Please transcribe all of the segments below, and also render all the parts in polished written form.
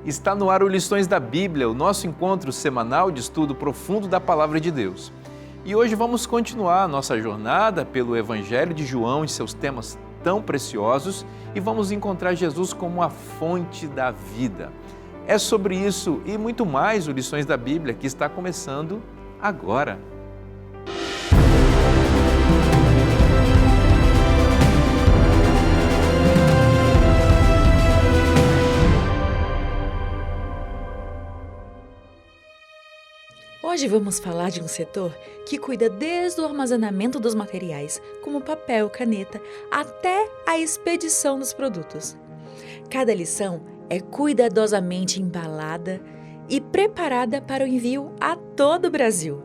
Está no ar o Lições da Bíblia, o nosso encontro semanal de estudo profundo da Palavra de Deus. E hoje vamos continuar a nossa jornada pelo Evangelho de João e seus temas tão preciosos e vamos encontrar Jesus como a fonte da vida. É sobre isso e muito mais o Lições da Bíblia que está começando agora. Hoje vamos falar de um setor que cuida desde o armazenamento dos materiais, como papel, caneta, até a expedição dos produtos. Cada lição é cuidadosamente embalada e preparada para o envio a todo o Brasil,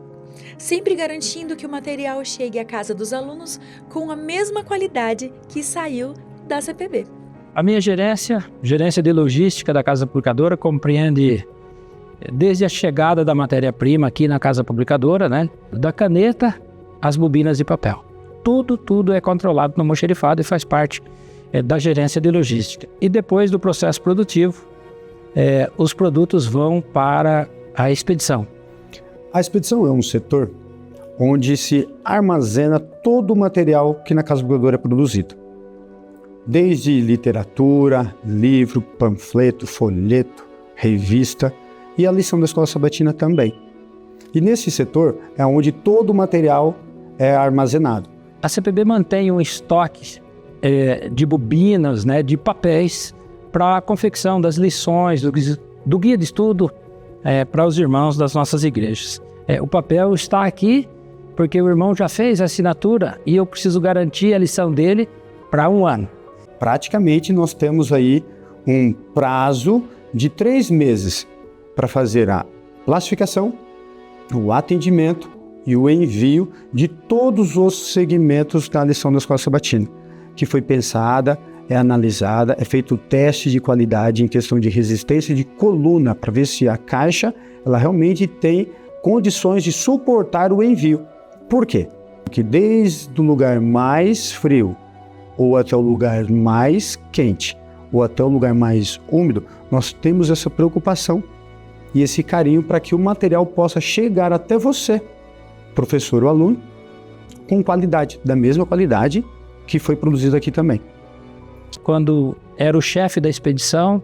sempre garantindo que o material chegue à casa dos alunos com a mesma qualidade que saiu da CPB. A minha gerência de logística da Casa Publicadora, compreende desde a chegada da matéria-prima aqui na Casa Publicadora, da caneta às bobinas de papel. Tudo é controlado no almoxarifado e faz parte da gerência de logística. E depois do processo produtivo, os produtos vão para a expedição. A expedição é um setor onde se armazena todo o material que na Casa Publicadora é produzido. Desde literatura, livro, panfleto, folheto, revista e a lição da Escola Sabatina também. E nesse setor é onde todo o material é armazenado. A CPB mantém um estoque de bobinas, de papéis para a confecção das lições, do guia de estudo para os irmãos das nossas igrejas. O papel está aqui porque o irmão já fez a assinatura e eu preciso garantir a lição dele para 1 ano. Praticamente nós temos aí um prazo de 3 meses para fazer a classificação, o atendimento e o envio de todos os segmentos da lição da Escola Sabatina, que foi pensada, é analisada, é feito o teste de qualidade em questão de resistência de coluna, para ver se a caixa ela realmente tem condições de suportar o envio. Por quê? Porque desde o lugar mais frio ou até o lugar mais quente ou até o lugar mais úmido, nós temos essa preocupação e esse carinho para que o material possa chegar até você, professor ou aluno, com qualidade, da mesma qualidade que foi produzido aqui também. Quando era o chefe da expedição,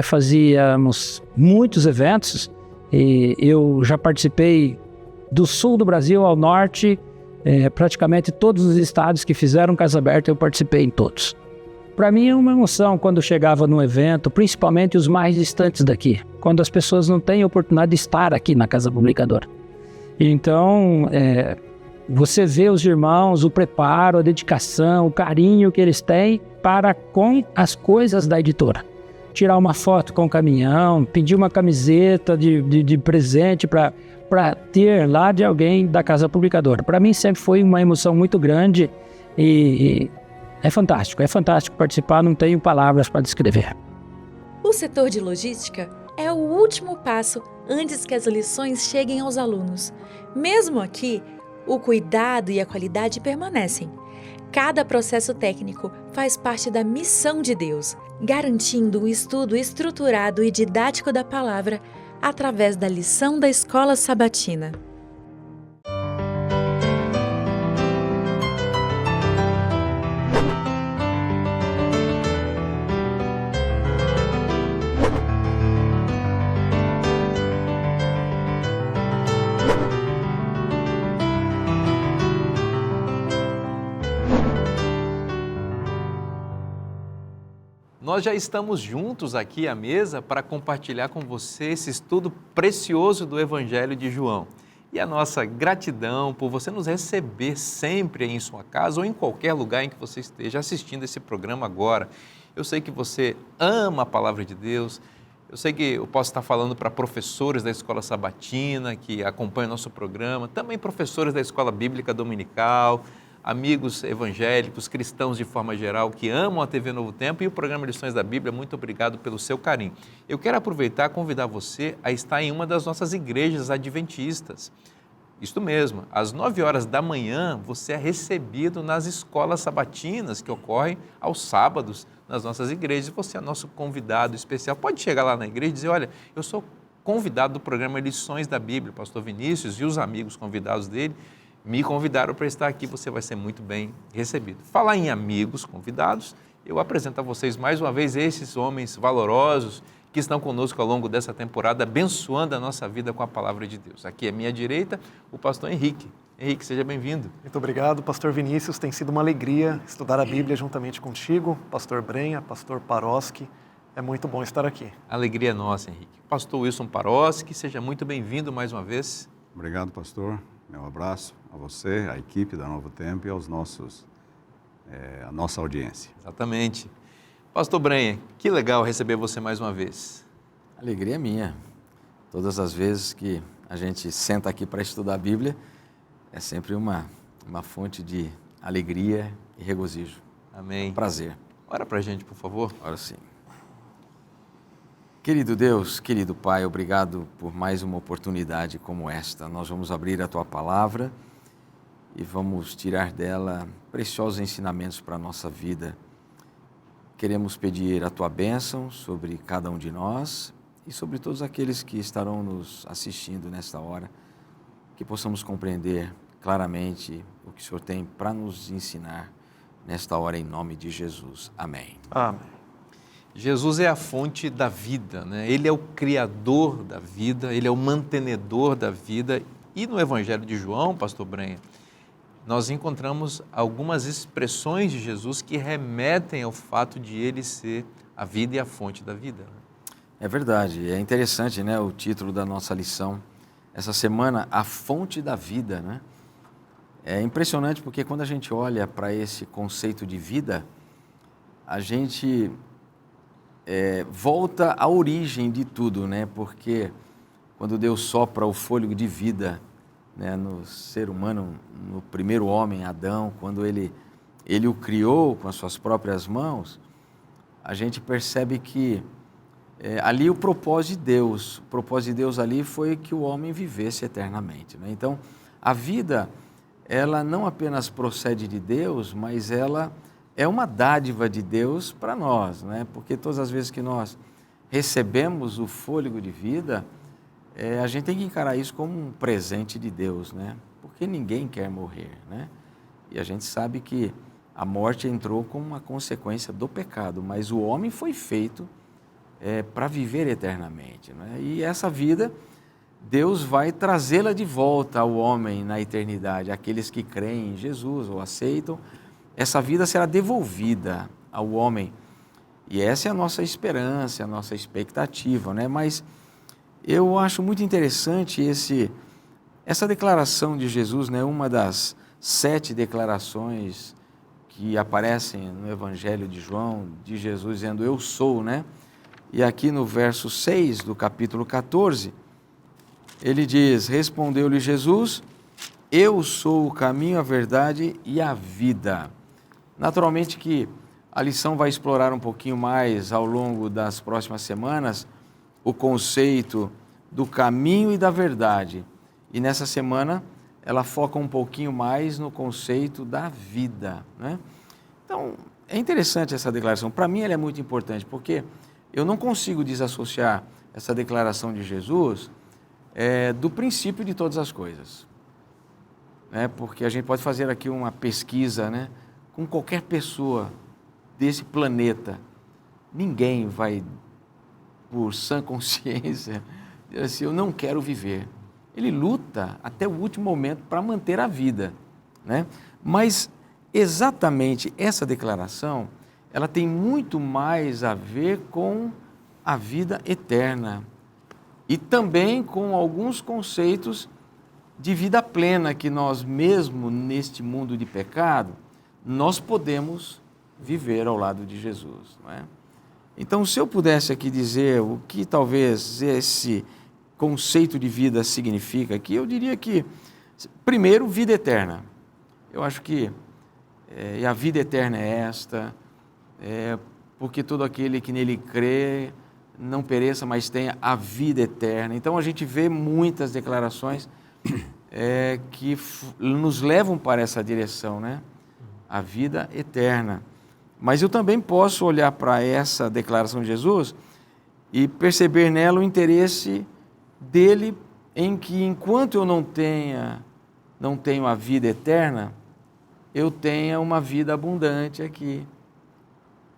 fazíamos muitos eventos e eu já participei do sul do Brasil ao norte, praticamente todos os estados que fizeram Casa Aberta eu participei em todos. Para mim é uma emoção quando chegava num evento, principalmente os mais distantes daqui, quando as pessoas não têm oportunidade de estar aqui na Casa Publicadora. Então, você vê os irmãos, o preparo, a dedicação, o carinho que eles têm para com as coisas da editora. Tirar uma foto com o caminhão, pedir uma camiseta de presente para ter lá de alguém da Casa Publicadora. Para mim sempre foi uma emoção muito grande e é fantástico participar, não tenho palavras para descrever. O setor de logística é o último passo antes que as lições cheguem aos alunos. Mesmo aqui, o cuidado e a qualidade permanecem. Cada processo técnico faz parte da missão de Deus, garantindo um estudo estruturado e didático da palavra através da lição da Escola Sabatina. Nós já estamos juntos aqui à mesa para compartilhar com você esse estudo precioso do Evangelho de João. E a nossa gratidão por você nos receber sempre em sua casa ou em qualquer lugar em que você esteja assistindo esse programa agora. Eu sei que você ama a Palavra de Deus, eu sei que eu posso estar falando para professores da Escola Sabatina que acompanham o nosso programa, também professores da Escola Bíblica Dominical, amigos evangélicos, cristãos de forma geral que amam a TV Novo Tempo e o programa Lições da Bíblia. Muito obrigado pelo seu carinho. Eu quero aproveitar e convidar você a estar em uma das nossas igrejas adventistas. Isto mesmo, às 9 horas da manhã você é recebido nas escolas sabatinas que ocorrem aos sábados nas nossas igrejas. Você é nosso convidado especial. Pode chegar lá na igreja e dizer, olha, eu sou convidado do programa Lições da Bíblia, o pastor Vinícius e os amigos convidados dele me convidaram para estar aqui, você vai ser muito bem recebido. Falar em amigos convidados, eu apresento a vocês mais uma vez esses homens valorosos que estão conosco ao longo dessa temporada, abençoando a nossa vida com a palavra de Deus. Aqui à minha direita, o pastor Henrique. Henrique, seja bem-vindo. Muito obrigado, pastor Vinícius. Tem sido uma alegria estudar a Bíblia juntamente contigo, pastor Brenha, pastor Paroski. É muito bom estar aqui. Alegria nossa, Henrique. Pastor Wilson Paroski, seja muito bem-vindo mais uma vez. Obrigado, pastor. Meu abraço a você, à equipe da Novo Tempo e aos a nossa audiência. Exatamente. Pastor Brenha, que legal receber você mais uma vez. Alegria minha. Todas as vezes que a gente senta aqui para estudar a Bíblia, é sempre uma fonte de alegria e regozijo. Amém. Prazer. Ora para a gente, por favor. Ora sim. Querido Deus, querido Pai, obrigado por mais uma oportunidade como esta. Nós vamos abrir a Tua Palavra e vamos tirar dela preciosos ensinamentos para a nossa vida. Queremos pedir a Tua bênção sobre cada um de nós e sobre todos aqueles que estarão nos assistindo nesta hora, que possamos compreender claramente o que o Senhor tem para nos ensinar nesta hora, em nome de Jesus. Amém. Amém. Jesus é a fonte da vida, né? Ele é o criador da vida, Ele é o mantenedor da vida. E no Evangelho de João, pastor Brenha, nós encontramos algumas expressões de Jesus que remetem ao fato de Ele ser a vida e a fonte da vida. É verdade, é interessante, né, o título da nossa lição, essa semana, A Fonte da Vida, né? É impressionante porque quando a gente olha para esse conceito de vida, a gente volta à origem de tudo, né? Porque quando Deus sopra o fôlego de vida, né, no ser humano, no primeiro homem, Adão, quando ele o criou com as suas próprias mãos, a gente percebe que ali o propósito de Deus ali foi que o homem vivesse eternamente, né? Então, a vida, ela não apenas procede de Deus, mas ela é uma dádiva de Deus para nós, né? Porque todas as vezes que nós recebemos o fôlego de vida, a gente tem que encarar isso como um presente de Deus, né? Porque ninguém quer morrer, né? E a gente sabe que a morte entrou como uma consequência do pecado, mas o homem foi feito para viver eternamente, né? E essa vida, Deus vai trazê-la de volta ao homem na eternidade. Aqueles que creem em Jesus ou aceitam, essa vida será devolvida ao homem. E essa é a nossa esperança, a nossa expectativa, né? Mas eu acho muito interessante essa declaração de Jesus, né? Uma das 7 declarações que aparecem no Evangelho de João, de Jesus dizendo, eu sou, né? E aqui no verso 6 do capítulo 14, ele diz, respondeu-lhe Jesus, eu sou o caminho, a verdade e a vida. Naturalmente que a lição vai explorar um pouquinho mais ao longo das próximas semanas o conceito do caminho e da verdade. E nessa semana ela foca um pouquinho mais no conceito da vida, né? Então, é interessante essa declaração. Para mim ela é muito importante, porque eu não consigo desassociar essa declaração de Jesus do princípio de todas as coisas, né? Porque a gente pode fazer aqui uma pesquisa, né, com qualquer pessoa desse planeta. Ninguém vai, por sã consciência, dizer assim, eu não quero viver. Ele luta até o último momento para manter a vida, né? Mas exatamente essa declaração, ela tem muito mais a ver com a vida eterna e também com alguns conceitos de vida plena que nós mesmo neste mundo de pecado, nós podemos viver ao lado de Jesus, não é? Então, se eu pudesse aqui dizer o que talvez esse conceito de vida significa aqui, eu diria que, primeiro, vida eterna. Eu acho que a vida eterna é esta, porque todo aquele que nele crê não pereça, mas tenha a vida eterna. Então, a gente vê muitas declarações que nos levam para essa direção, né? A vida eterna. Mas eu também posso olhar para essa declaração de Jesus e perceber nela o interesse dele em que, enquanto eu não tenho a vida eterna, eu tenha uma vida abundante aqui,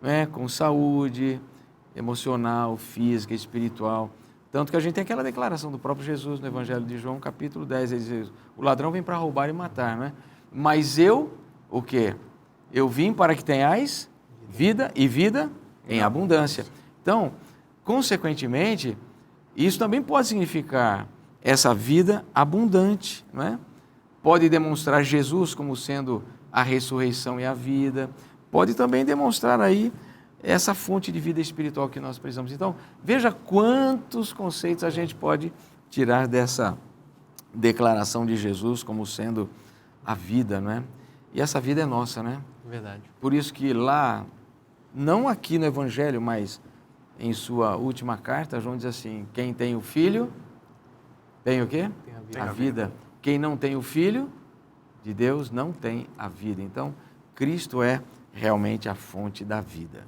né? Com saúde emocional, física, espiritual. Tanto que a gente tem aquela declaração do próprio Jesus no Evangelho de João, capítulo 10, ele diz, o ladrão vem para roubar e matar, né? Mas eu, o quê? Eu vim para que tenhais vida e vida em abundância. Então, consequentemente, isso também pode significar essa vida abundante, não é? Pode demonstrar Jesus como sendo a ressurreição e a vida, pode também demonstrar aí essa fonte de vida espiritual que nós precisamos. Então, veja quantos conceitos a gente pode tirar dessa declaração de Jesus como sendo a vida, não é? E essa vida é nossa, né? Verdade. Por isso que lá, não aqui no Evangelho, mas em sua última carta, João diz assim, quem tem o Filho, tem o quê? Tem a vida. A vida. Quem não tem o Filho de Deus, não tem a vida. Então, Cristo é realmente a fonte da vida.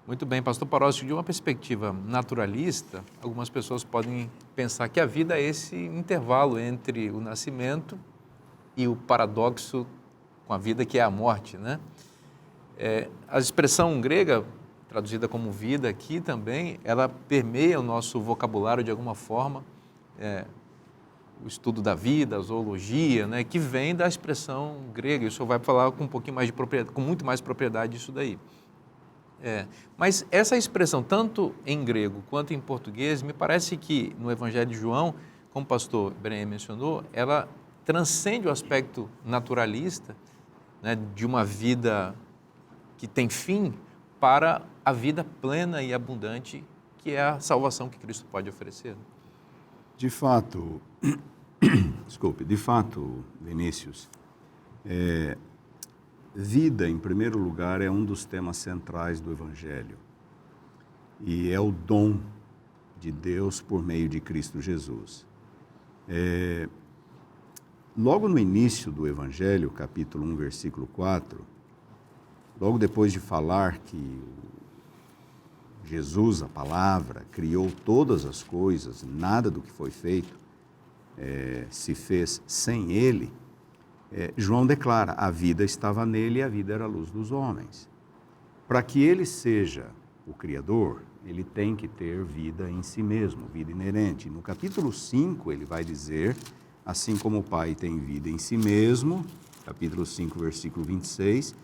Muito bem, pastor Paroschi, de uma perspectiva naturalista, algumas pessoas podem pensar que a vida é esse intervalo entre o nascimento e o paradoxo com a vida que é a morte, né? A expressão grega, traduzida como vida aqui também, ela permeia o nosso vocabulário de alguma forma, o estudo da vida, a zoologia, né, que vem da expressão grega. O senhor vai falar com um pouquinho mais de propriedade, com muito mais propriedade disso daí. Mas essa expressão, tanto em grego quanto em português, me parece que no Evangelho de João, como o pastor Brenha mencionou, ela transcende o aspecto naturalista, né, de uma vida que tem fim para a vida plena e abundante, que é a salvação que Cristo pode oferecer. De fato, Vinícius, vida, em primeiro lugar, é um dos temas centrais do Evangelho. E é o dom de Deus por meio de Cristo Jesus. Logo no início do Evangelho, capítulo 1, versículo 4, logo depois de falar que Jesus, a palavra, criou todas as coisas, nada do que foi feito se fez sem ele, João declara, a vida estava nele e a vida era a luz dos homens. Para que ele seja o Criador, ele tem que ter vida em si mesmo, vida inerente. No capítulo 5, ele vai dizer, assim como o Pai tem vida em si mesmo, capítulo 5, versículo 26,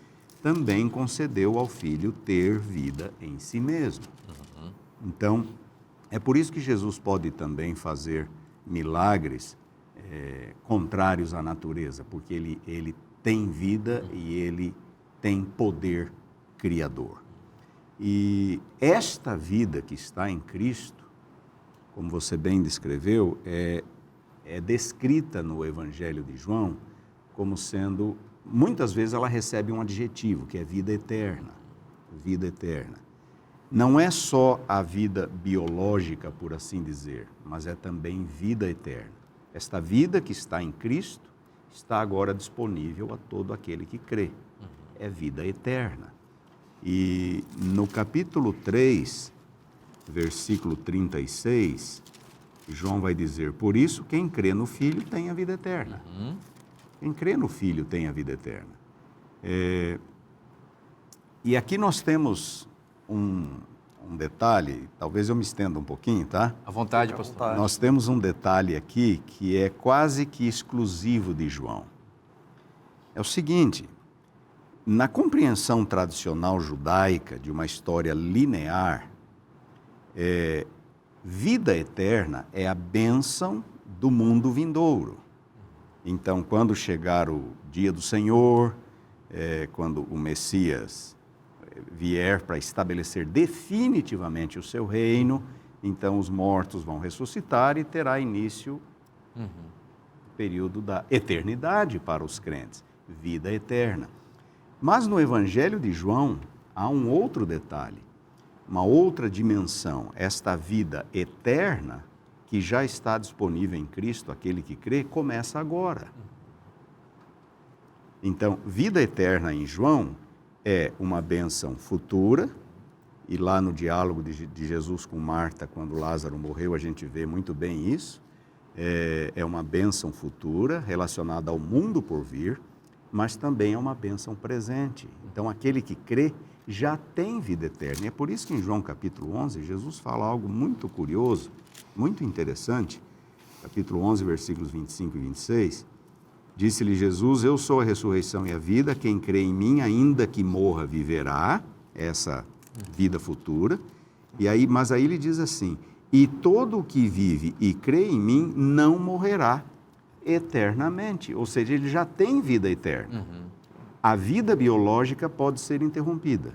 também concedeu ao Filho ter vida em si mesmo. Então, é por isso que Jesus pode também fazer milagres contrários à natureza, porque ele tem vida e ele tem poder criador. E esta vida que está em Cristo, como você bem descreveu, é descrita no Evangelho de João como sendo, muitas vezes ela recebe um adjetivo, que é vida eterna. Vida eterna. Não é só a vida biológica, por assim dizer, mas é também vida eterna. Esta vida que está em Cristo está agora disponível a todo aquele que crê. É vida eterna. E no capítulo 3, versículo 36, João vai dizer, por isso quem crê no Filho tem a vida eterna. Quem crê no Filho tem a vida eterna. E aqui nós temos um detalhe, talvez eu me estenda um pouquinho, tá? À vontade, pastor. Nós temos um detalhe aqui que é quase que exclusivo de João. É o seguinte, na compreensão tradicional judaica de uma história linear, vida eterna é a bênção do mundo vindouro. Então, quando chegar o dia do Senhor, quando o Messias vier para estabelecer definitivamente o seu reino, então os mortos vão ressuscitar e terá início o período da eternidade para os crentes, vida eterna. Mas no Evangelho de João há um outro detalhe, uma outra dimensão. Esta vida eterna que já está disponível em Cristo, aquele que crê, começa agora. Então, vida eterna em João é uma bênção futura, e lá no diálogo de Jesus com Marta, quando Lázaro morreu, a gente vê muito bem isso. É uma bênção futura relacionada ao mundo por vir, mas também é uma bênção presente. Então, aquele que crê já tem vida eterna. E é por isso que em João capítulo 11, Jesus fala algo muito curioso, muito interessante. Capítulo 11, versículos 25 e 26. Disse-lhe Jesus: eu sou a ressurreição e a vida, quem crê em mim, ainda que morra, viverá. Essa vida futura. Mas aí ele diz assim: e todo o que vive e crê em mim não morrerá eternamente. Ou seja, ele já tem vida eterna. A vida biológica pode ser interrompida,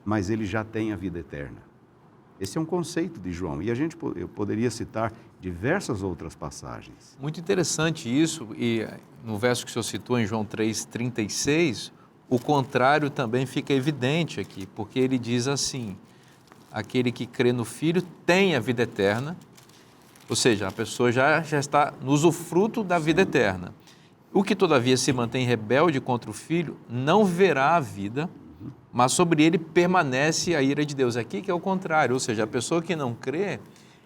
mas ele já tem a vida eterna. Esse é um conceito de João. E eu poderia citar diversas outras passagens. Muito interessante isso. E no verso que o senhor citou, em João 3,36, o contrário também fica evidente aqui, porque ele diz assim: aquele que crê no Filho tem a vida eterna, ou seja, a pessoa já está no usufruto da vida eterna. O que todavia se mantém rebelde contra o Filho não verá a vida, mas sobre ele permanece a ira de Deus. Aqui que é o contrário, ou seja, a pessoa que não crê,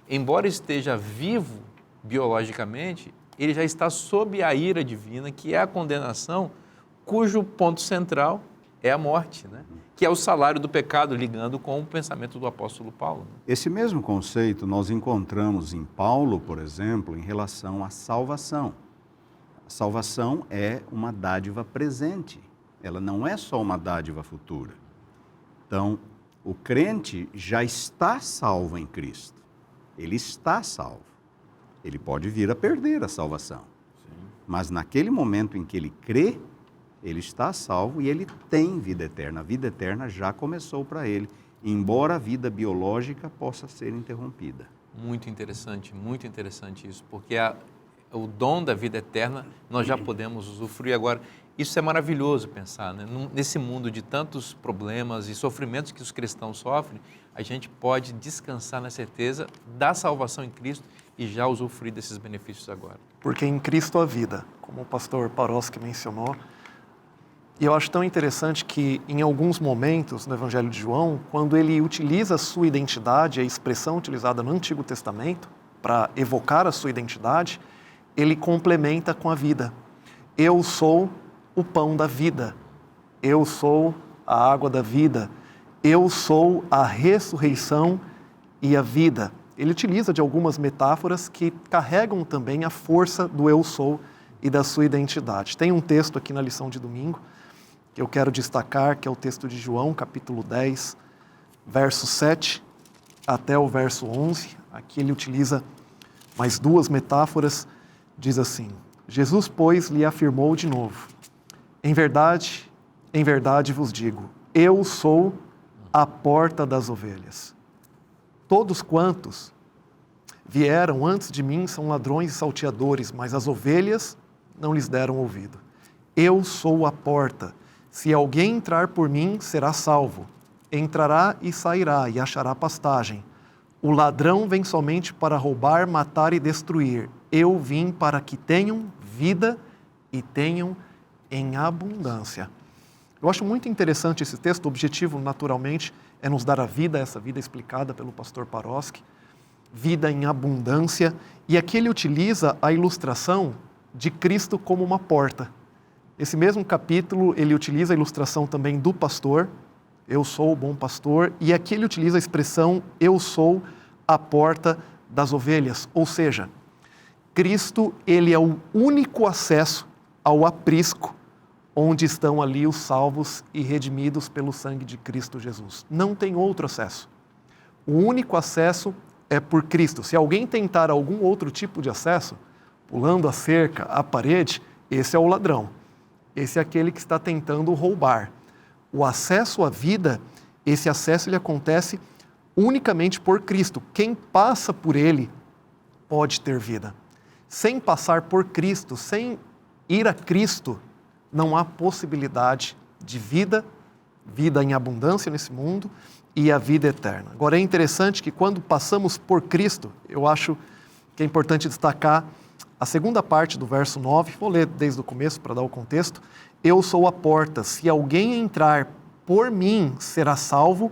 embora esteja vivo biologicamente, ele já está sob a ira divina, que é a condenação, cujo ponto central é a morte, né? Que é o salário do pecado, ligando com o pensamento do apóstolo Paulo. Esse mesmo conceito nós encontramos em Paulo, por exemplo, em relação à salvação. A salvação é uma dádiva presente, ela não é só uma dádiva futura. Então, o crente já está salvo em Cristo, ele está salvo. Ele pode vir a perder a salvação, mas naquele momento em que ele crê, ele está salvo e ele tem vida eterna. A vida eterna já começou para ele, embora a vida biológica possa ser interrompida. Muito interessante isso, porque o dom da vida eterna nós já podemos usufruir agora. Isso é maravilhoso pensar, né? Nesse mundo de tantos problemas e sofrimentos que os cristãos sofrem, a gente pode descansar na certeza da salvação em Cristo e já usufruir desses benefícios agora. Porque em Cristo há vida, como o pastor Paroski mencionou. E eu acho tão interessante que, em alguns momentos no Evangelho de João, quando ele utiliza a sua identidade, a expressão utilizada no Antigo Testamento, para evocar a sua identidade, ele complementa com a vida. Eu sou o pão da vida. Eu sou a água da vida. Eu sou a ressurreição e a vida. Ele utiliza de algumas metáforas que carregam também a força do eu sou e da sua identidade. Tem um texto aqui na lição de domingo que eu quero destacar, que é o texto de João, capítulo 10, verso 7 até o verso 11. Aqui ele utiliza mais duas metáforas, diz assim: Jesus, pois, lhe afirmou de novo: em verdade vos digo, eu sou a porta das ovelhas. Todos quantos vieram antes de mim são ladrões e salteadores, mas as ovelhas não lhes deram ouvido. Eu sou a porta. Se alguém entrar por mim, será salvo. Entrará e sairá e achará pastagem. O ladrão vem somente para roubar, matar e destruir. Eu vim para que tenham vida e tenham em abundância. Eu acho muito interessante esse texto. O objetivo, naturalmente, é nos dar a vida, essa vida explicada pelo pastor Paroski. Vida em abundância. E aqui ele utiliza a ilustração de Cristo como uma porta. Esse mesmo capítulo, ele utiliza a ilustração também do pastor, eu sou o bom pastor, e aqui ele utiliza a expressão, eu sou a porta das ovelhas. Ou seja, Cristo, ele é o único acesso ao aprisco, onde estão ali os salvos e redimidos pelo sangue de Cristo Jesus. Não tem outro acesso. O único acesso é por Cristo. Se alguém tentar algum outro tipo de acesso, pulando a cerca, a parede, esse é o ladrão. Esse é aquele que está tentando roubar. O acesso à vida, esse acesso ele acontece unicamente por Cristo. Quem passa por ele pode ter vida. Sem passar por Cristo, sem ir a Cristo, não há possibilidade de vida, vida em abundância nesse mundo e a vida eterna. Agora é interessante que quando passamos por Cristo, eu acho que é importante destacar a segunda parte do verso 9, vou ler desde o começo para dar o contexto. Eu sou a porta, se alguém entrar por mim será salvo,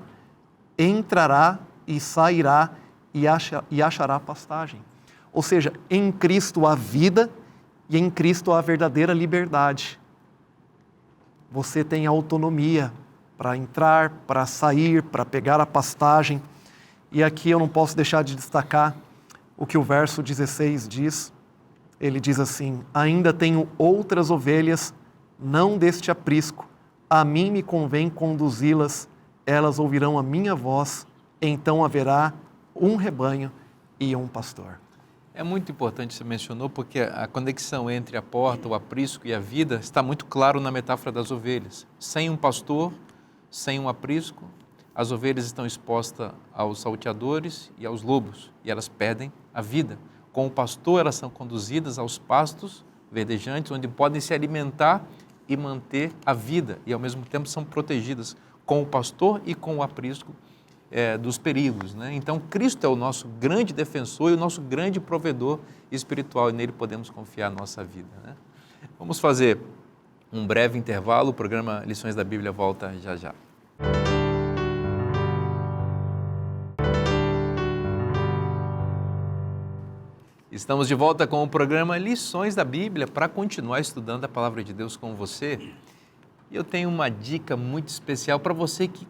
entrará e sairá e achará pastagem. Ou seja, em Cristo há vida e em Cristo há verdadeira liberdade. Você tem autonomia para entrar, para sair, para pegar a pastagem. E aqui eu não posso deixar de destacar o que o verso 16 diz. Ele diz assim: ainda tenho outras ovelhas, não deste aprisco. A mim me convém conduzi-las, elas ouvirão a minha voz, então haverá um rebanho e um pastor. É muito importante, você mencionou, porque a conexão entre a porta, o aprisco e a vida está muito claro na metáfora das ovelhas. Sem um pastor, sem um aprisco, as ovelhas estão expostas aos salteadores e aos lobos, e elas perdem a vida. Com o pastor, elas são conduzidas aos pastos verdejantes, onde podem se alimentar e manter a vida, e ao mesmo tempo são protegidas com o pastor e com o aprisco dos perigos, né? Então, Cristo é o nosso grande defensor e o nosso grande provedor espiritual, e nele podemos confiar a nossa vida, né? Vamos fazer um breve intervalo, o programa Lições da Bíblia volta já já. Estamos de volta com o programa Lições da Bíblia para continuar estudando a Palavra de Deus com você. E eu tenho uma dica muito especial para você que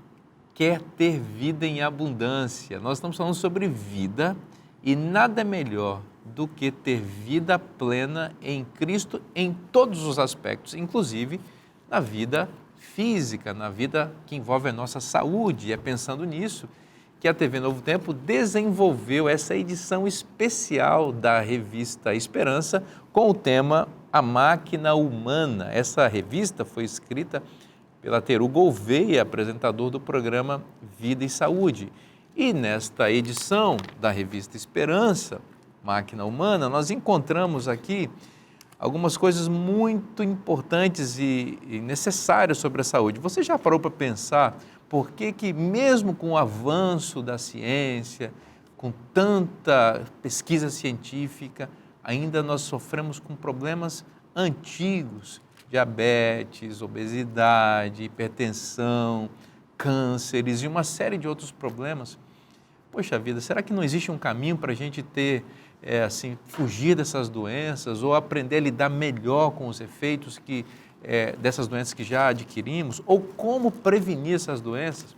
quer ter vida em abundância. Nós estamos falando sobre vida e nada melhor do que ter vida plena em Cristo em todos os aspectos, inclusive na vida física, na vida que envolve a nossa saúde. E é pensando nisso que a TV Novo Tempo desenvolveu essa edição especial da revista Esperança com o tema A Máquina Humana. Essa revista foi escrita pela Teru Gouveia, apresentador do programa Vida e Saúde. E nesta edição da revista Esperança, Máquina Humana, nós encontramos aqui algumas coisas muito importantes e necessárias sobre a saúde. Você já parou para pensar por que mesmo com o avanço da ciência, com tanta pesquisa científica, ainda nós sofremos com problemas antigos, diabetes, obesidade, hipertensão, cânceres e uma série de outros problemas? Poxa vida, será que não existe um caminho para a gente ter, fugir dessas doenças ou aprender a lidar melhor com os efeitos dessas doenças que já adquirimos? Ou como prevenir essas doenças?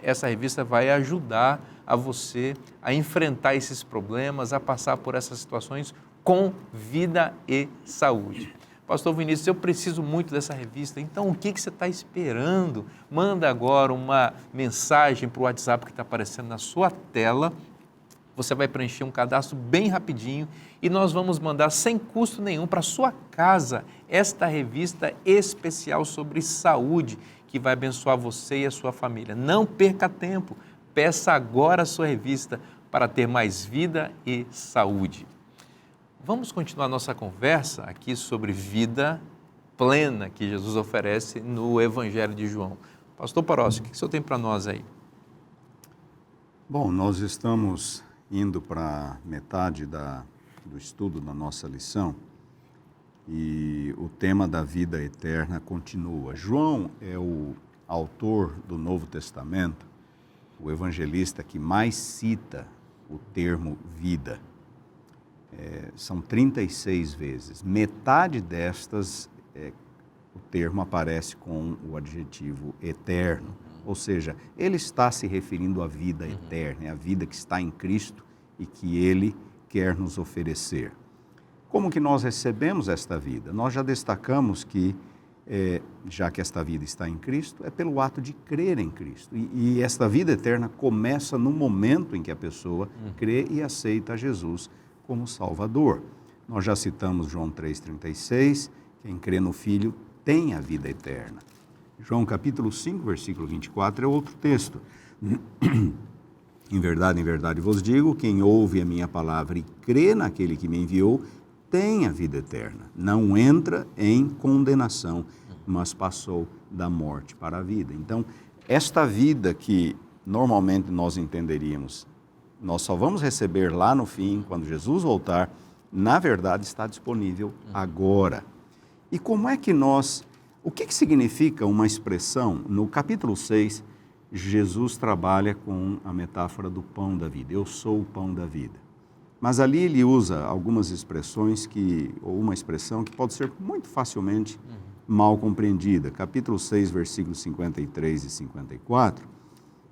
Essa revista vai ajudar a você a enfrentar esses problemas, a passar por essas situações com vida e saúde. Pastor Vinícius, eu preciso muito dessa revista, então o que você está esperando? Manda agora uma mensagem para o WhatsApp que está aparecendo na sua tela. Você vai preencher um cadastro bem rapidinho e nós vamos mandar sem custo nenhum para a sua casa esta revista especial sobre saúde que vai abençoar você e a sua família. Não perca tempo, peça agora a sua revista para ter mais vida e saúde. Vamos continuar nossa conversa aqui sobre vida plena que Jesus oferece no Evangelho de João. Pastor Parossi, o que o senhor tem para nós aí? Bom, nós estamos indo para metade do estudo da nossa lição e o tema da vida eterna continua. João é o autor do Novo Testamento, o evangelista que mais cita o termo vida. São 36 vezes. Metade destas, o termo aparece com o adjetivo eterno. Ou seja, ele está se referindo à vida eterna, à vida que está em Cristo e que Ele quer nos oferecer. Como que nós recebemos esta vida? Nós já destacamos que, já que esta vida está em Cristo, é pelo ato de crer em Cristo. E esta vida eterna começa no momento em que a pessoa crê e aceita Jesus como Salvador. Nós já citamos João 3,36, quem crê no Filho tem a vida eterna. João capítulo 5, versículo 24 é outro texto. Em verdade vos digo, quem ouve a minha palavra e crê naquele que me enviou, tem a vida eterna. Não entra em condenação, mas passou da morte para a vida. Então, esta vida que normalmente nós entenderíamos Nós só vamos receber lá no fim, quando Jesus voltar. Na verdade, está disponível agora. E como é que o que significa uma expressão? No capítulo 6, Jesus trabalha com a metáfora do pão da vida. Eu sou o pão da vida. Mas ali ele usa algumas expressões ou uma expressão que pode ser muito facilmente mal compreendida. Capítulo 6, versículos 53 e 54,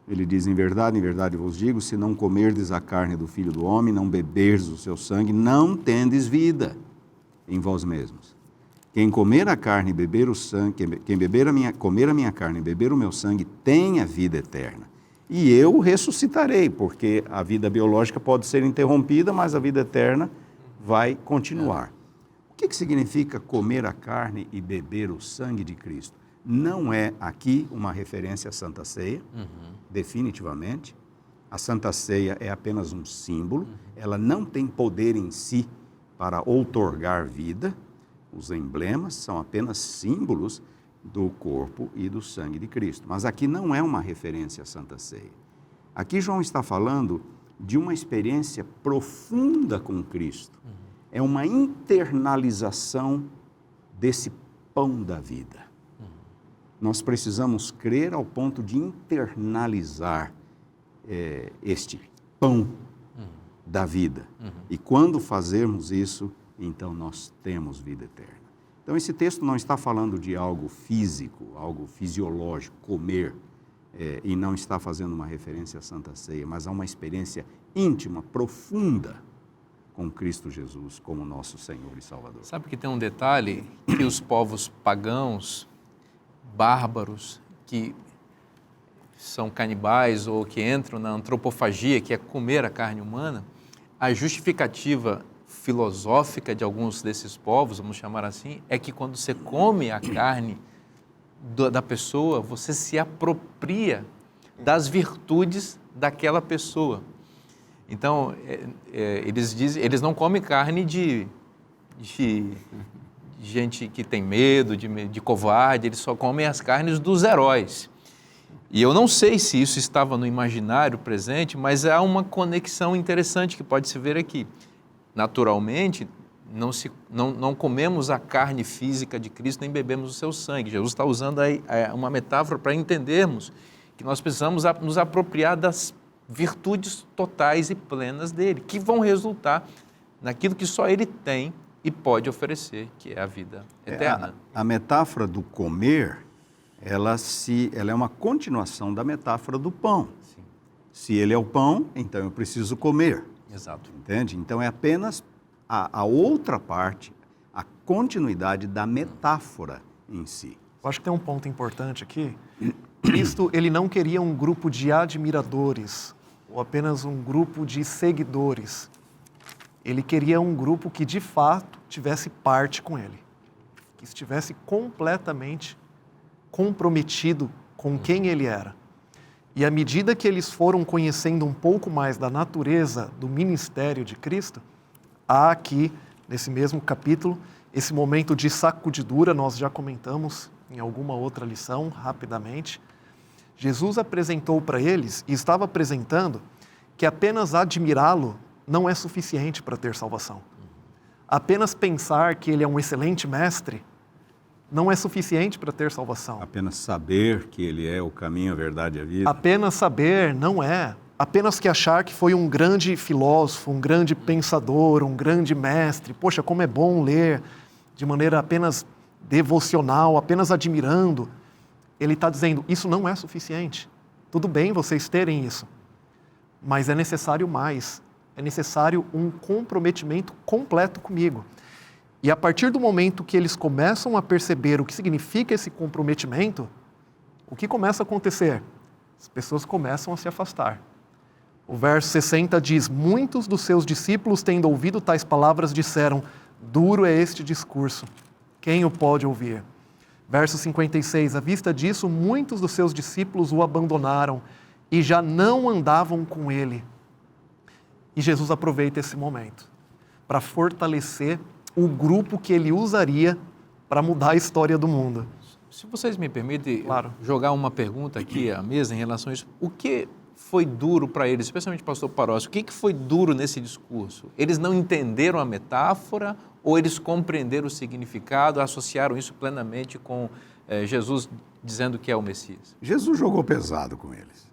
ele diz, em verdade vos digo, se não comerdes a carne do Filho do Homem, não beberdes o seu sangue, não tendes vida em vós mesmos. Quem comer a carne e beber o sangue, comer a minha carne e beber o meu sangue, tem a vida eterna. E eu ressuscitarei, porque a vida biológica pode ser interrompida, mas a vida eterna vai continuar. O que significa comer a carne e beber o sangue de Cristo? Não é aqui uma referência à Santa Ceia, definitivamente. A Santa Ceia é apenas um símbolo, ela não tem poder em si para outorgar vida. Os emblemas são apenas símbolos do corpo e do sangue de Cristo. Mas aqui não é uma referência à Santa Ceia. Aqui João está falando de uma experiência profunda com Cristo. É uma internalização desse pão da vida. Nós precisamos crer ao ponto de internalizar este pão da vida. E quando fazermos isso, então nós temos vida eterna. Então esse texto não está falando de algo físico, algo fisiológico, comer, e não está fazendo uma referência à Santa Ceia, mas a uma experiência íntima, profunda com Cristo Jesus como nosso Senhor e Salvador. Sabe que tem um detalhe que os povos pagãos, bárbaros, que são canibais ou que entram na antropofagia, que é comer a carne humana, a justificativa filosófica de alguns desses povos, vamos chamar assim, é que quando você come a carne da pessoa, você se apropria das virtudes daquela pessoa. Então, eles não comem carne de gente que tem medo, de covarde, eles só comem as carnes dos heróis. E eu não sei se isso estava no imaginário presente, mas há uma conexão interessante que pode se ver aqui. Naturalmente, não comemos a carne física de Cristo, nem bebemos o seu sangue. Jesus está usando aí uma metáfora para entendermos que nós precisamos nos apropriar das virtudes totais e plenas dele, que vão resultar naquilo que só ele tem e pode oferecer, que é a vida eterna. A metáfora do comer, ela é uma continuação da metáfora do pão. Sim. Se ele é o pão, então eu preciso comer. Exato. Entende? Então é apenas a outra parte, a continuidade da metáfora em si. Eu acho que tem um ponto importante aqui. Cristo, ele não queria um grupo de admiradores ou apenas um grupo de seguidores. Ele queria um grupo que, de fato, tivesse parte com ele, que estivesse completamente comprometido com quem ele era. E à medida que eles foram conhecendo um pouco mais da natureza do ministério de Cristo, há aqui, nesse mesmo capítulo, esse momento de sacudidura, nós já comentamos em alguma outra lição, rapidamente. Jesus apresentou para eles, e estava apresentando, que apenas admirá-lo não é suficiente para ter salvação. Apenas pensar que ele é um excelente mestre não é suficiente para ter salvação. Apenas saber que ele é o caminho, a verdade e a vida. Apenas saber não é. Apenas que achar que foi um grande filósofo, um grande pensador, um grande mestre. Poxa, como é bom ler de maneira apenas devocional, apenas admirando. Ele está dizendo, isso não é suficiente. Tudo bem vocês terem isso, mas é necessário mais. É necessário um comprometimento completo comigo. E a partir do momento que eles começam a perceber o que significa esse comprometimento, o que começa a acontecer? As pessoas começam a se afastar. O verso 60 diz, muitos dos seus discípulos, tendo ouvido tais palavras, disseram, duro é este discurso, quem o pode ouvir? Verso 56, à vista disso, muitos dos seus discípulos o abandonaram e já não andavam com ele. E Jesus aproveita esse momento para fortalecer o grupo que ele usaria para mudar a história do mundo. Se vocês me permitem Claro. jogar uma pergunta aqui à mesa em relação a isso, o que foi duro para eles, especialmente o pastor Parócio? O que foi duro nesse discurso? Eles não entenderam a metáfora ou eles compreenderam o significado, associaram isso plenamente com Jesus dizendo que é o Messias? Jesus jogou pesado com eles.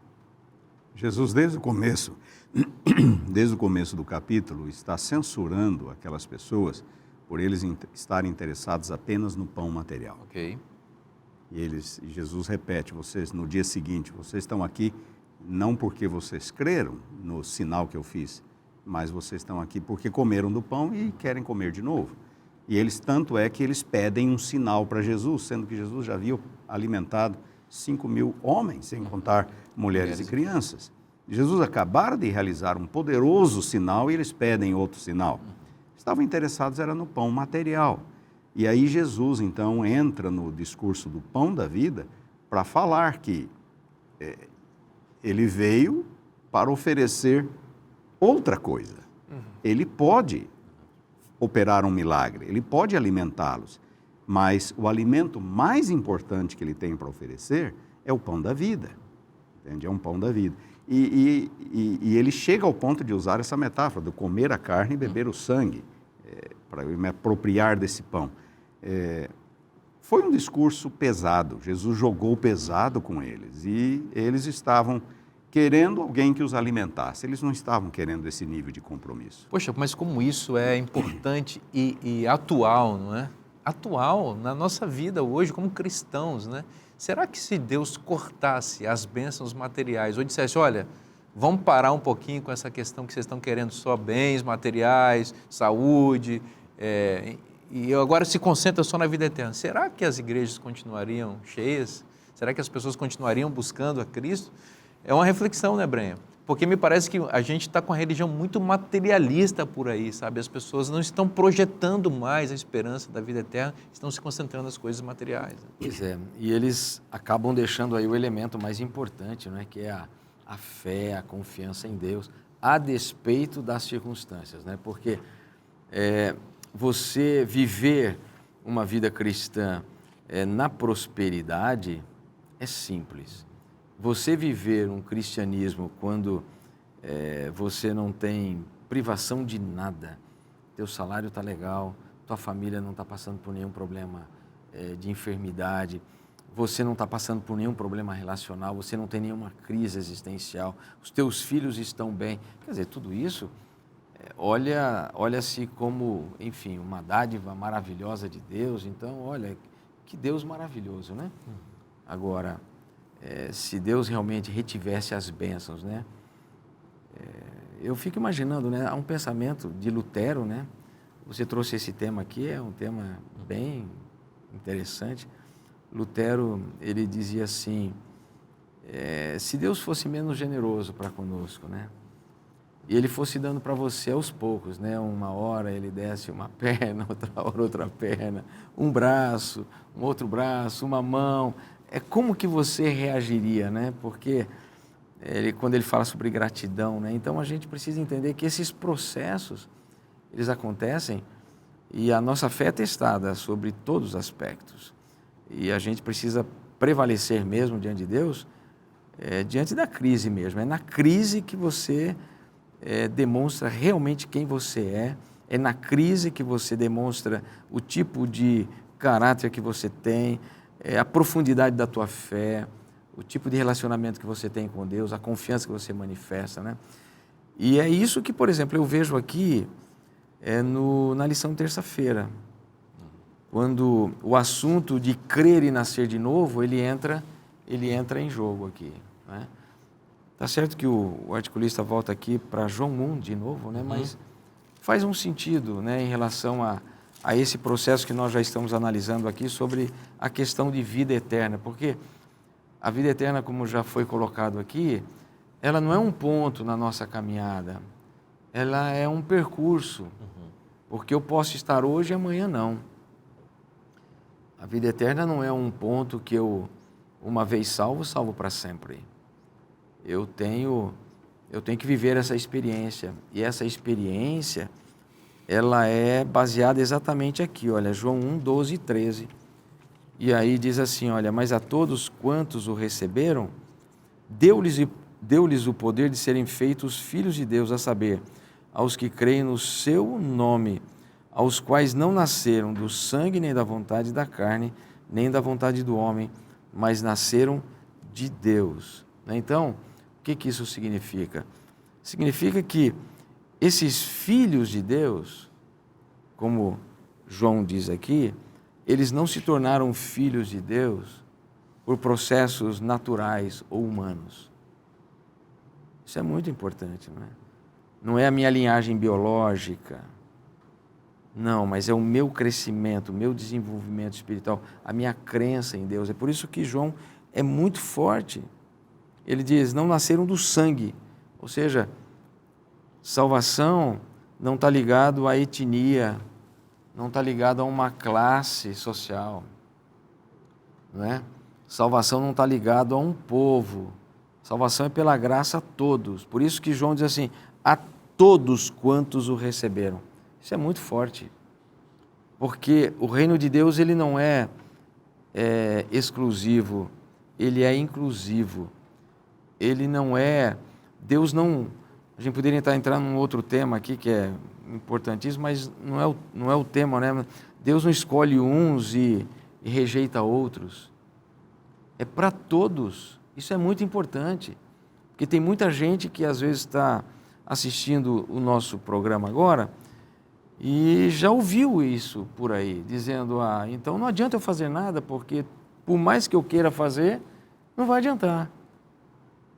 Jesus, desde o começo do capítulo, está censurando aquelas pessoas por eles estarem interessados apenas no pão material. Ok. E Jesus repete, vocês no dia seguinte, vocês estão aqui não porque vocês creram no sinal que eu fiz, mas vocês estão aqui porque comeram do pão e querem comer de novo. E tanto é que eles pedem um sinal para Jesus, sendo que Jesus já havia alimentado 5.000 homens, sem contar mulheres e crianças. Jesus acabara de realizar um poderoso sinal e eles pedem outro sinal. Estavam interessados era no pão material. E aí Jesus, então, entra no discurso do pão da vida para falar que ele veio para oferecer outra coisa. Ele pode operar um milagre, ele pode alimentá-los, mas o alimento mais importante que ele tem para oferecer é o pão da vida. Entende? É um pão da vida. E ele chega ao ponto de usar essa metáfora, de comer a carne e beber o sangue, para me apropriar desse pão. Foi um discurso pesado, Jesus jogou pesado com eles e eles estavam querendo alguém que os alimentasse, eles não estavam querendo esse nível de compromisso. Poxa, mas como isso é importante e atual, não é? Atual na nossa vida hoje como cristãos, né? Será que se Deus cortasse as bênçãos materiais ou dissesse, olha, vamos parar um pouquinho com essa questão que vocês estão querendo só bens materiais, saúde, e agora se concentra só na vida eterna, será que as igrejas continuariam cheias? Será que as pessoas continuariam buscando a Cristo? É uma reflexão, né, Brenha? Porque me parece que a gente está com a religião muito materialista por aí, sabe? As pessoas não estão projetando mais a esperança da vida eterna, estão se concentrando nas coisas materiais. Né? Pois é, e eles acabam deixando aí o elemento mais importante, né? Que é a fé, a confiança em Deus, a despeito das circunstâncias, né? Porque você viver uma vida cristã na prosperidade é simples. Você viver um cristianismo quando você não tem privação de nada, teu salário está legal, tua família não está passando por nenhum problema de enfermidade, você não está passando por nenhum problema relacional, você não tem nenhuma crise existencial, os teus filhos estão bem. Quer dizer, tudo isso olha-se como, enfim, uma dádiva maravilhosa de Deus. Então, olha, que Deus maravilhoso, né? Agora, se Deus realmente retivesse as bênçãos, né? Eu fico imaginando, né? Há um pensamento de Lutero, né? Você trouxe esse tema aqui, é um tema bem interessante. Lutero, ele dizia assim, se Deus fosse menos generoso para conosco, né? E ele fosse dando para você aos poucos, né? Uma hora ele desse uma perna, outra hora outra perna, um braço, um outro braço, uma mão. Como que você reagiria, né? Porque quando ele fala sobre gratidão, né? Então a gente precisa entender que esses processos, eles acontecem e a nossa fé é testada sobre todos os aspectos. E a gente precisa prevalecer mesmo diante de Deus, diante da crise mesmo. É na crise que você demonstra realmente quem você é na crise que você demonstra o tipo de caráter que você tem, a profundidade da tua fé, o tipo de relacionamento que você tem com Deus, a confiança que você manifesta, né? E é isso que, por exemplo, eu vejo aqui na lição de terça-feira, quando o assunto de crer e nascer de novo, ele entra em jogo aqui, né? Tá certo que o articulista volta aqui para João 1 de novo, né? Mas faz um sentido, né, em relação a esse processo que nós já estamos analisando aqui sobre a questão de vida eterna, porque a vida eterna, como já foi colocado aqui, ela não é um ponto na nossa caminhada, ela é um percurso, porque eu posso estar hoje e amanhã não. A vida eterna não é um ponto que eu, uma vez salvo para sempre. Eu tenho que viver essa experiência, e essa experiência, ela é baseada exatamente aqui, olha, João 1, 12 e 13. E aí diz assim, olha, mas a todos quantos o receberam, deu-lhes deu-lhes o poder de serem feitos filhos de Deus, a saber, aos que creem no seu nome, aos quais não nasceram do sangue, nem da vontade da carne, nem da vontade do homem, mas nasceram de Deus. Então, o que isso significa? Significa que esses filhos de Deus, como João diz aqui, eles não se tornaram filhos de Deus por processos naturais ou humanos. Isso é muito importante, não é? Não é a minha linhagem biológica, não, mas é o meu crescimento, o meu desenvolvimento espiritual, a minha crença em Deus. É por isso que João é muito forte. Ele diz, não nasceram do sangue, ou seja, salvação não está ligado à etnia, não está ligado a uma classe social, não é? Salvação não está ligado a um povo, salvação é pela graça a todos. Por isso que João diz assim, a todos quantos o receberam. Isso é muito forte, porque o reino de Deus ele não é exclusivo, ele é inclusivo. Ele não é, Deus não, a gente poderia entrar num outro tema aqui que é importantíssimo, mas não é o tema, né? Deus não escolhe uns e rejeita outros. É para todos. Isso é muito importante, porque tem muita gente que às vezes está assistindo o nosso programa agora e já ouviu isso por aí, dizendo, então não adianta eu fazer nada, porque por mais que eu queira fazer, não vai adiantar,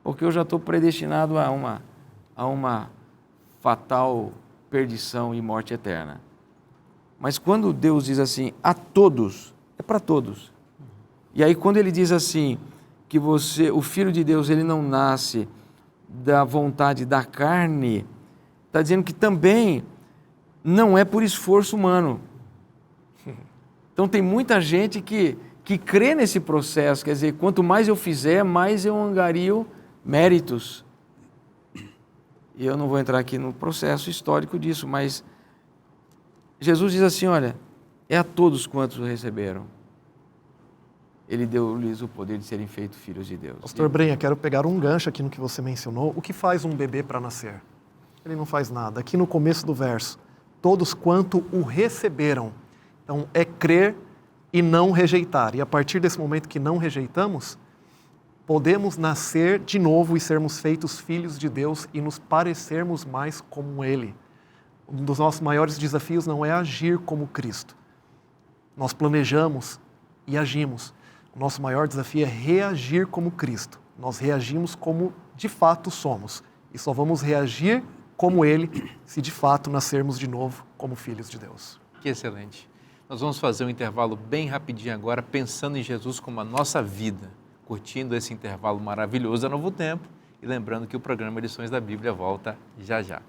porque eu já estou predestinado a uma fatal perdição e morte eterna. Mas quando Deus diz assim, a todos, é para todos. E aí quando ele diz assim, que o Filho de Deus, ele não nasce da vontade da carne, está dizendo que também não é por esforço humano. Então tem muita gente que crê nesse processo, quer dizer, quanto mais eu fizer, mais eu angario méritos. E eu não vou entrar aqui no processo histórico disso, mas Jesus diz assim, olha, é a todos quantos o receberam. Ele deu-lhes o poder de serem feitos filhos de Deus. Pastor Brenha, quero pegar um gancho aqui no que você mencionou. O que faz um bebê para nascer? Ele não faz nada. Aqui no começo do verso, todos quanto o receberam. Então, é crer e não rejeitar. E a partir desse momento que não rejeitamos, podemos nascer de novo e sermos feitos filhos de Deus e nos parecermos mais como Ele. Um dos nossos maiores desafios não é agir como Cristo. Nós planejamos e agimos. O nosso maior desafio é reagir como Cristo. Nós reagimos como de fato somos. E só vamos reagir como Ele se de fato nascermos de novo como filhos de Deus. Que excelente. Nós vamos fazer um intervalo bem rapidinho agora, pensando em Jesus como a nossa vida, curtindo esse intervalo maravilhoso da Novo Tempo e lembrando que o programa Lições da Bíblia volta já já.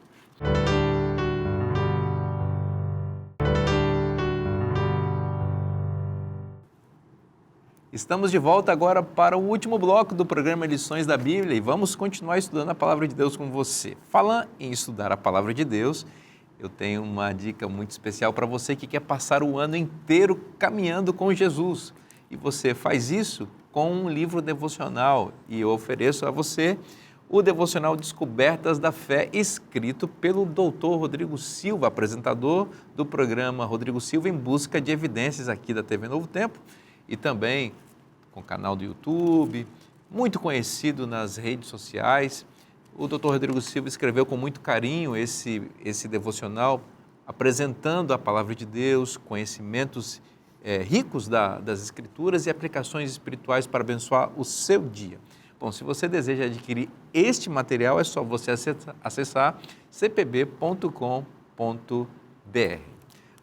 Estamos de volta agora para o último bloco do programa Lições da Bíblia e vamos continuar estudando a Palavra de Deus com você. Falando em estudar a Palavra de Deus, eu tenho uma dica muito especial para você que quer passar o ano inteiro caminhando com Jesus. E você faz isso com um livro devocional e eu ofereço a você o devocional Descobertas da Fé, escrito pelo Dr. Rodrigo Silva, apresentador do programa Rodrigo Silva em Busca de Evidências aqui da TV Novo Tempo e também com canal do YouTube, muito conhecido nas redes sociais. O Dr. Rodrigo Silva escreveu com muito carinho esse devocional, apresentando a Palavra de Deus, conhecimentos ricos das Escrituras e aplicações espirituais para abençoar o seu dia. Bom, se você deseja adquirir este material, é só você acessar cpb.com.br.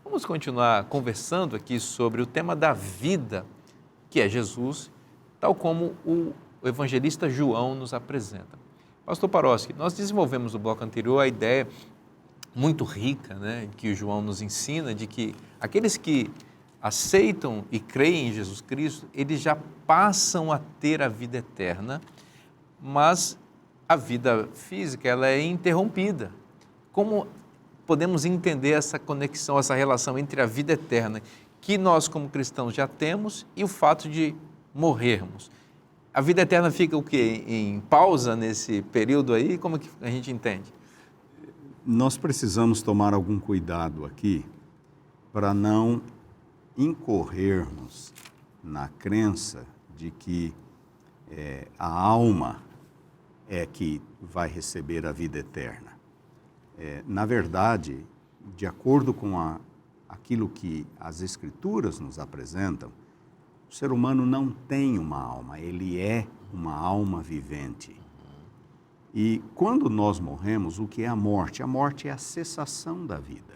Vamos continuar conversando aqui sobre o tema da vida, que é Jesus, tal como o evangelista João nos apresenta. Pastor Paroski, nós desenvolvemos no bloco anterior a ideia muito rica, né, que o João nos ensina, de que aqueles que aceitam e creem em Jesus Cristo, eles já passam a ter a vida eterna, mas a vida física ela é interrompida. Como podemos entender essa conexão, essa relação entre a vida eterna que nós como cristãos já temos e o fato de morrermos? a vida eterna fica o quê? Em pausa nesse período aí? Como que a gente entende? Nós precisamos tomar algum cuidado aqui para não incorrermos na crença de que a alma é que vai receber a vida eterna. Na verdade, de acordo com aquilo que as Escrituras nos apresentam, o ser humano não tem uma alma, ele é uma alma vivente. E quando nós morremos, o que é a morte? A morte é a cessação da vida.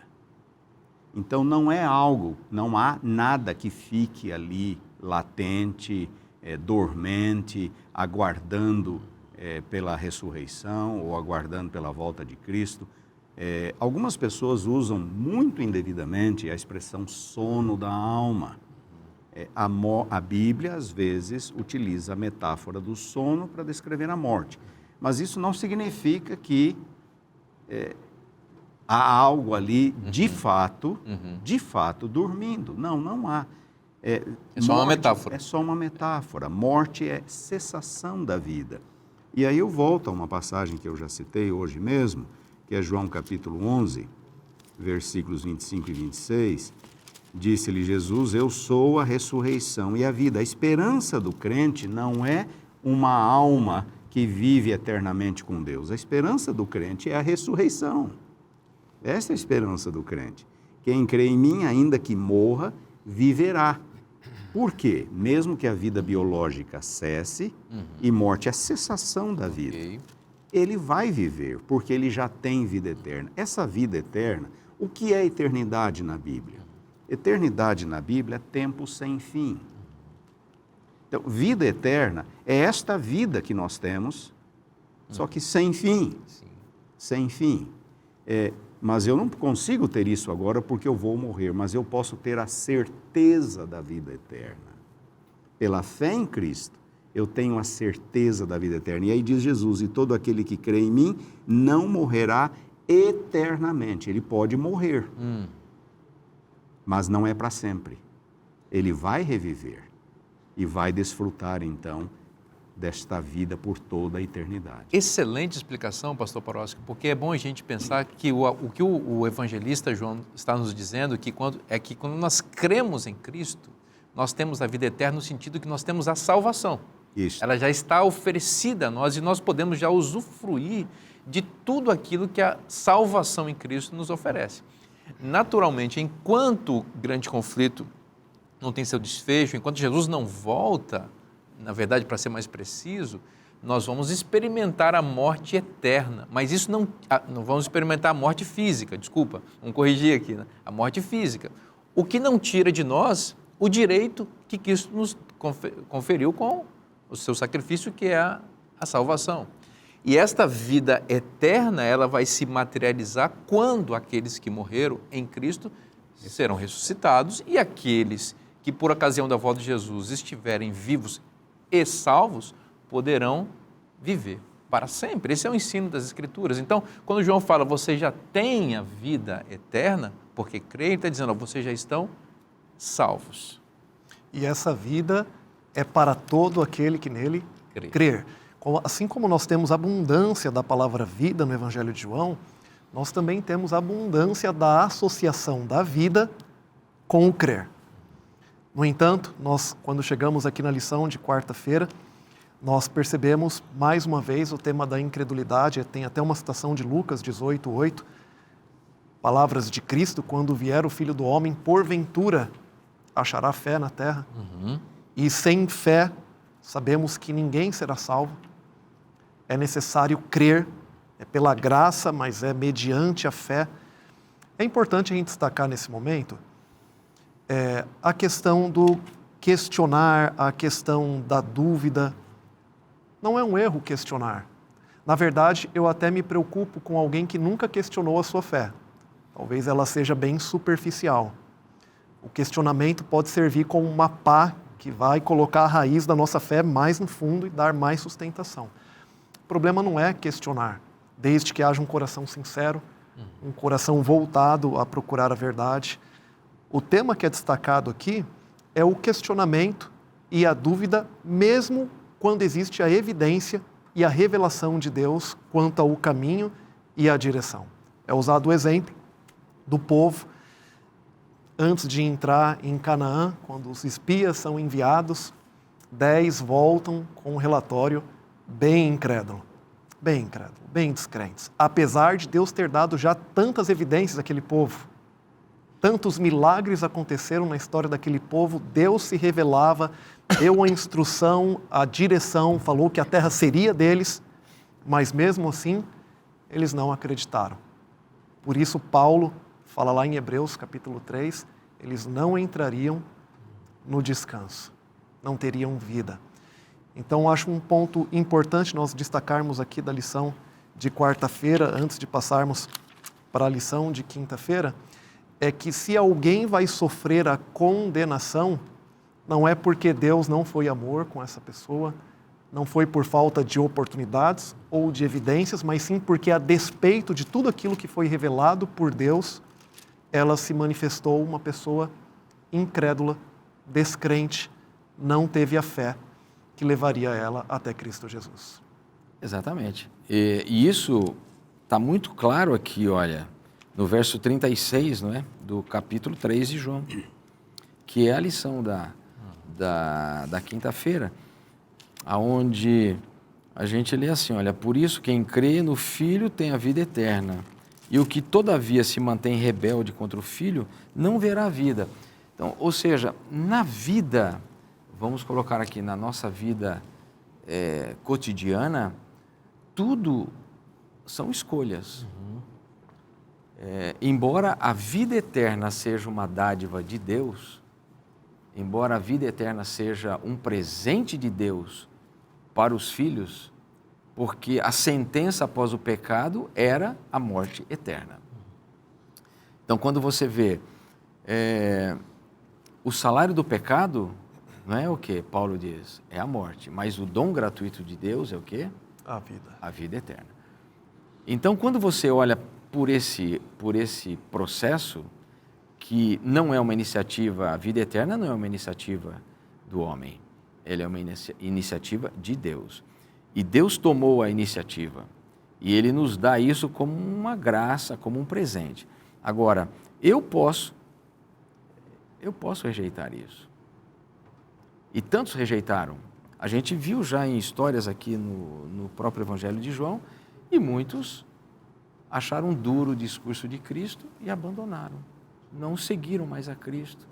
Então não é algo, não há nada que fique ali latente, dormente, aguardando pela ressurreição ou aguardando pela volta de Cristo. Algumas pessoas usam muito indevidamente a expressão sono da alma. A Bíblia, às vezes, utiliza a metáfora do sono para descrever a morte. Mas isso não significa que há algo ali, de fato, dormindo. Não, não há. É só uma metáfora. É só uma metáfora. Morte é cessação da vida. E aí eu volto a uma passagem que eu já citei hoje mesmo, que é João capítulo 11, versículos 25 e 26. Disse-lhe Jesus, eu sou a ressurreição e a vida. A esperança do crente não é uma alma que vive eternamente com Deus. A esperança do crente é a ressurreição. Essa é a esperança do crente. Quem crê em mim, ainda que morra, viverá. Por quê? Mesmo que a vida biológica cesse, e morte é a cessação da vida, ele vai viver, porque ele já tem vida eterna. Essa vida eterna, o que é eternidade na Bíblia? Eternidade na Bíblia é tempo sem fim. Então, vida eterna é esta vida que nós temos, só que sem fim. Sem fim. Mas eu não consigo ter isso agora porque eu vou morrer, mas eu posso ter a certeza da vida eterna. Pela fé em Cristo, eu tenho a certeza da vida eterna. E aí diz Jesus, e todo aquele que crê em mim não morrerá eternamente. Ele pode morrer, mas não é para sempre. Ele vai reviver e vai desfrutar, então, desta vida por toda a eternidade. Excelente explicação, pastor Paroski, porque é bom a gente pensar que o que o evangelista João está nos dizendo que quando nós cremos em Cristo, nós temos a vida eterna no sentido que nós temos a salvação. Isso. Ela já está oferecida a nós e nós podemos já usufruir de tudo aquilo que a salvação em Cristo nos oferece. Naturalmente, enquanto o grande conflito não tem seu desfecho, enquanto Jesus não volta, na verdade, para ser mais preciso, nós vamos experimentar a morte eterna, mas isso não vamos experimentar a morte física, desculpa, vamos corrigir aqui, né? A morte física, o que não tira de nós o direito que Cristo nos conferiu com o seu sacrifício, que é a salvação. E esta vida eterna, ela vai se materializar quando aqueles que morreram em Cristo serão ressuscitados e aqueles que, por ocasião da volta de Jesus, estiverem vivos e salvos, poderão viver para sempre. Esse é o ensino das Escrituras. Então, quando João fala, você já tem a vida eterna, porque crê, ele está dizendo, vocês já estão salvos. E essa vida é para todo aquele que nele crer. Assim como nós temos abundância da palavra vida no Evangelho de João, nós também temos abundância da associação da vida com o crer. No entanto, nós, quando chegamos aqui na lição de quarta-feira, nós percebemos mais uma vez o tema da incredulidade. Tem até uma citação de Lucas 18:8, palavras de Cristo, quando vier o Filho do Homem, porventura achará fé na terra. E sem fé, sabemos que ninguém será salvo. É necessário crer, é pela graça, mas é mediante a fé. É importante a gente destacar nesse momento a questão do questionar, a questão da dúvida. Não é um erro questionar. Na verdade, eu até me preocupo com alguém que nunca questionou a sua fé. Talvez ela seja bem superficial. O questionamento pode servir como uma pá que vai colocar a raiz da nossa fé mais no fundo e dar mais sustentação. O problema não é questionar, desde que haja um coração sincero, um coração voltado a procurar a verdade. O tema que é destacado aqui é o questionamento e a dúvida, mesmo quando existe a evidência e a revelação de Deus quanto ao caminho e à direção. É usado o exemplo do povo antes de entrar em Canaã, quando os espias são enviados, 10 voltam com um relatório bem incrédulo, bem descrentes. Apesar de Deus ter dado já tantas evidências àquele povo, tantos milagres aconteceram na história daquele povo, Deus se revelava, deu a instrução, a direção, falou que a terra seria deles, mas mesmo assim, eles não acreditaram. Por isso Paulo fala lá em Hebreus capítulo 3, eles não entrariam no descanso, não teriam vida. Então acho um ponto importante nós destacarmos aqui da lição de quarta-feira, antes de passarmos para a lição de quinta-feira, é que se alguém vai sofrer a condenação, não é porque Deus não foi amor com essa pessoa, não foi por falta de oportunidades ou de evidências, mas sim porque a despeito de tudo aquilo que foi revelado por Deus, ela se manifestou uma pessoa incrédula, descrente, não teve a fé que levaria ela até Cristo Jesus. Exatamente. E isso está muito claro aqui, olha, no verso 36, não é? Do capítulo 3 de João, que é a lição da quinta-feira, aonde a gente lê assim, olha, por isso quem crê no Filho tem a vida eterna, e o que todavia se mantém rebelde contra o Filho não verá a vida. Então, ou seja, na vida, vamos colocar aqui, na nossa vida cotidiana, tudo são escolhas. Embora a vida eterna seja uma dádiva de Deus, embora a vida eterna seja um presente de Deus para os filhos, porque a sentença após o pecado era a morte eterna. Então, quando você vê o salário do pecado, não é o que Paulo diz? É a morte. Mas o dom gratuito de Deus é o quê? A vida. A vida eterna. Então, quando você olha por esse processo, que não é uma iniciativa, a vida eterna não é uma iniciativa do homem, ela é uma iniciativa de Deus. E Deus tomou a iniciativa e Ele nos dá isso como uma graça, como um presente. Agora, eu posso rejeitar isso. E tantos rejeitaram. A gente viu já em histórias aqui no próprio Evangelho de João, e muitos acharam duro o discurso de Cristo e abandonaram. Não seguiram mais a Cristo.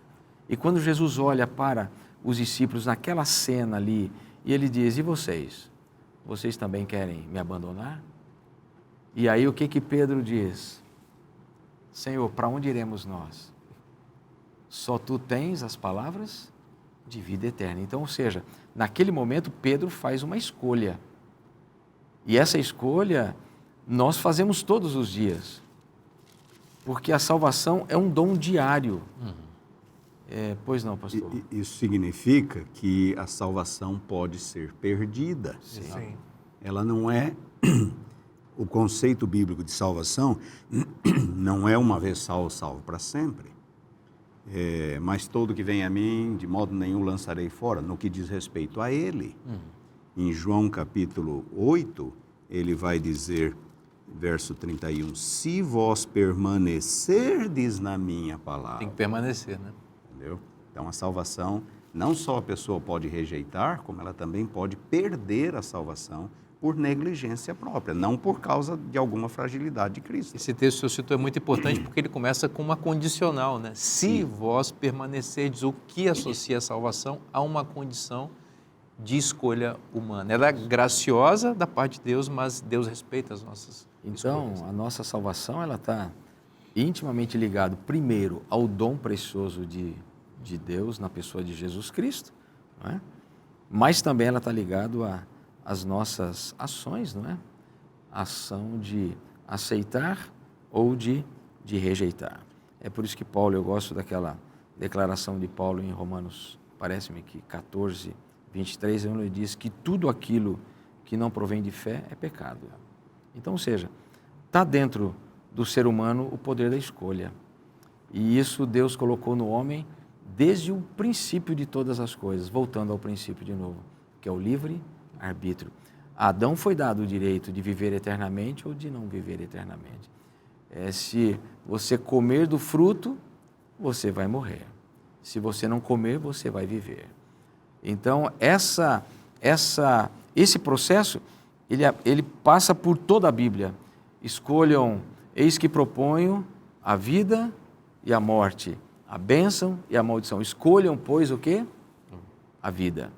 E quando Jesus olha para os discípulos naquela cena ali, e Ele diz, e vocês? Vocês também querem me abandonar? E aí o que Pedro diz? Senhor, para onde iremos nós? Só Tu tens as palavras de vida eterna. Então, ou seja, naquele momento Pedro faz uma escolha. E essa escolha nós fazemos todos os dias. Porque a salvação é um dom diário. Pois não, pastor? Isso significa que a salvação pode ser perdida. Sim. Ela não é... O conceito bíblico de salvação não é uma vez salvo para sempre. Mas todo que vem a mim, de modo nenhum lançarei fora, no que diz respeito a Ele. Em João capítulo 8, ele vai dizer, verso 31, se vós permanecerdes na minha palavra. Tem que permanecer, né? Entendeu? Então a salvação, não só a pessoa pode rejeitar, como ela também pode perder a salvação por negligência própria, não por causa de alguma fragilidade de Cristo. Esse texto que o senhor citou é muito importante porque ele começa com uma condicional, né? Se vós permanecerdes, o que associa a salvação a uma condição de escolha humana. Ela é graciosa da parte de Deus, mas Deus respeita as nossas escolhas. Então, a nossa salvação, ela está intimamente ligada, primeiro, ao dom precioso de Deus na pessoa de Jesus Cristo, não é? Mas também ela está ligada às nossas ações, não é? A ação de aceitar ou de rejeitar. É por isso que Paulo, eu gosto daquela declaração de Paulo em Romanos, parece-me que 14, 23, onde ele diz que tudo aquilo que não provém de fé é pecado. Então, ou seja, está dentro do ser humano o poder da escolha. E isso Deus colocou no homem desde o princípio de todas as coisas, voltando ao princípio de novo, que é o livre arbítrio. A Adão foi dado o direito de viver eternamente ou de não viver eternamente. Se você comer do fruto, você vai morrer. Se você não comer, você vai viver. Então, esse processo, ele passa por toda a Bíblia. Escolham, eis que proponho a vida e a morte, a bênção e a maldição. Escolham, pois, o quê? A vida,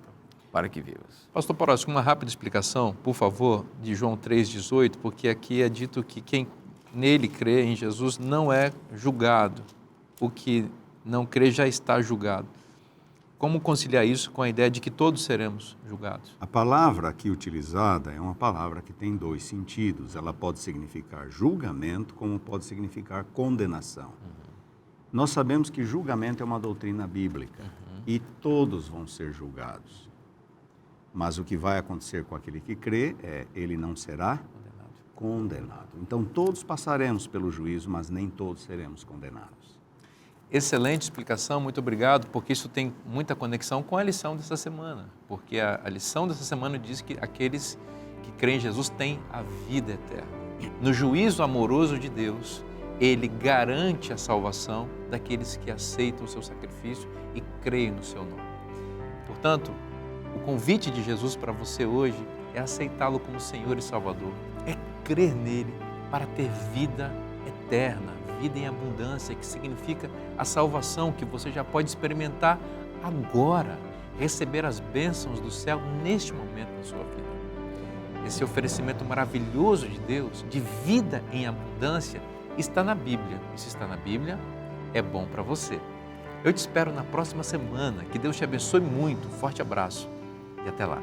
para que vivas. Pastor Porosco, uma rápida explicação, por favor, de João 3,18, porque aqui é dito que quem nele crê, em Jesus, não é julgado. O que não crê já está julgado. Como conciliar isso com a ideia de que todos seremos julgados? A palavra aqui utilizada é uma palavra que tem dois sentidos. Ela pode significar julgamento, como pode significar condenação. Nós sabemos que julgamento é uma doutrina bíblica e todos vão ser julgados. Mas o que vai acontecer com aquele que crê é ele não será condenado. Então todos passaremos pelo juízo, mas nem todos seremos condenados. Excelente explicação, muito obrigado, porque isso tem muita conexão com a lição dessa semana. Porque a lição dessa semana diz que aqueles que creem em Jesus têm a vida eterna. No juízo amoroso de Deus, Ele garante a salvação daqueles que aceitam o seu sacrifício e creem no seu nome. Portanto, o convite de Jesus para você hoje é aceitá-lo como Senhor e Salvador, é crer nele para ter vida eterna, vida em abundância, que significa a salvação que você já pode experimentar agora, receber as bênçãos do céu neste momento da sua vida. Esse oferecimento maravilhoso de Deus, de vida em abundância, está na Bíblia. E se está na Bíblia, é bom para você. Eu te espero na próxima semana. Que Deus te abençoe muito. Forte abraço e até lá.